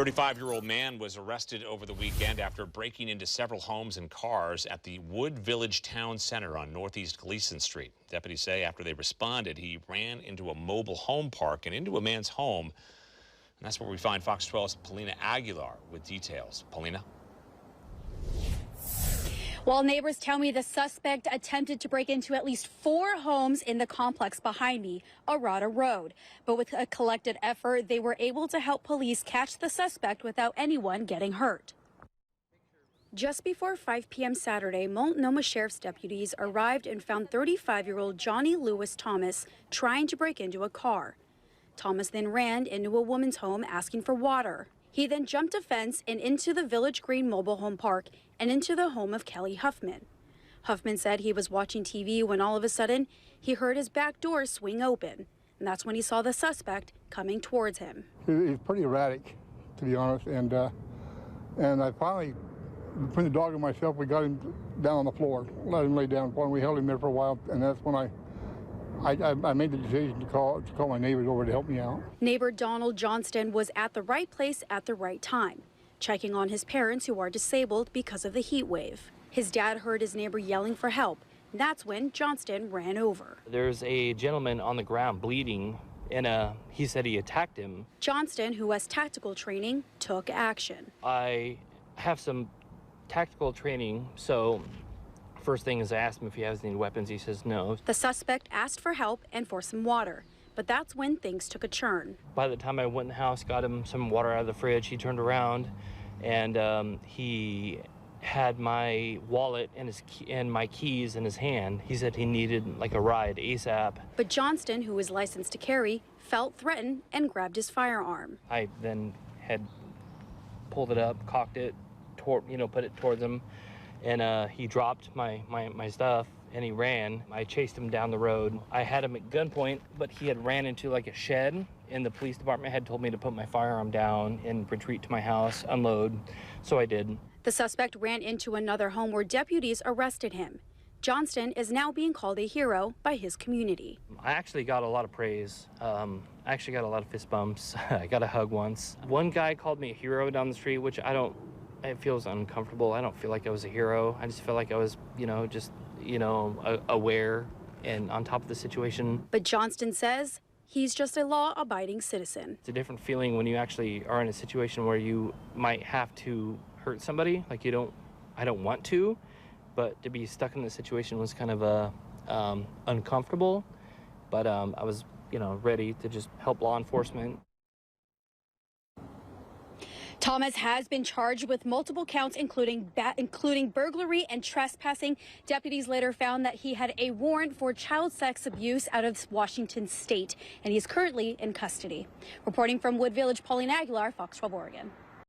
35-year-old man was arrested over the weekend after breaking into several homes and cars at the Wood Village Town Center on Northeast Glisan Street. Deputies say after they responded, he ran into a mobile home park and into a man's home. And that's where we find Fox 12's Paulina Aguilar with details. Paulina? Well, neighbors tell me the suspect attempted to break into at least 4 homes in the complex behind me, Arata Road. But with a collected effort, they were able to help police catch the suspect without anyone getting hurt. Just before 5 p.m. Saturday, Multnomah Sheriff's deputies arrived and found 35-year-old Johnnie Lewes Thomas trying to break into a car. Thomas then ran into a woman's home asking for water. He then jumped a fence and into the Village Green mobile home park and into the home of Kelly Huffman. Huffman said he was watching TV when all of a sudden he heard his back door swing open. And that's when he saw the suspect coming towards him. He's pretty erratic, to be honest. And I finally, between the dog and myself, we got him down on the floor, let him lay down. We held him there for a while, and that's when I made the decision to call my neighbors over to help me out. Neighbor Donald Johnston was at the right place at the right time, checking on his parents who are disabled because of the heat wave. His dad heard his neighbor yelling for help. That's when Johnston ran over. There's a gentleman on the ground bleeding, and he said he attacked him. Johnston, who has tactical training, took action. I have some tactical training, so first thing is I asked him if he has any weapons. He says no. The suspect asked for help and for some water, but that's when things took a turn. By the time I went in the house, got him some water out of the fridge, he turned around and he had my wallet and my keys in his hand. He said he needed like a ride ASAP. But Johnston, who is licensed to carry, felt threatened and grabbed his firearm. I then had pulled it up, cocked it, put it towards him. And he dropped my stuff and he ran. I chased him down the road. I had him at gunpoint, but he had ran into like a shed, and the police department had told me to put my firearm down and retreat to my house, unload, so I did. The suspect ran into another home where deputies arrested him. Johnston is now being called a hero by his community. I actually got a lot of praise. I actually got a lot of fist bumps. I got a hug once. One guy called me a hero down the street, which it feels uncomfortable. I don't feel like I was a hero. I just feel like I was, aware and on top of the situation. But Johnston says he's just a law-abiding citizen. It's a different feeling when you actually are in a situation where you might have to hurt somebody. Like I don't want to, but to be stuck in the situation was kind of uncomfortable. But I was, ready to just help law enforcement. Thomas has been charged with multiple counts, including burglary and trespassing. Deputies later found that he had a warrant for child sex abuse out of Washington State, and he is currently in custody. Reporting from Wood Village, Paulina Aguilar, Fox 12 Oregon.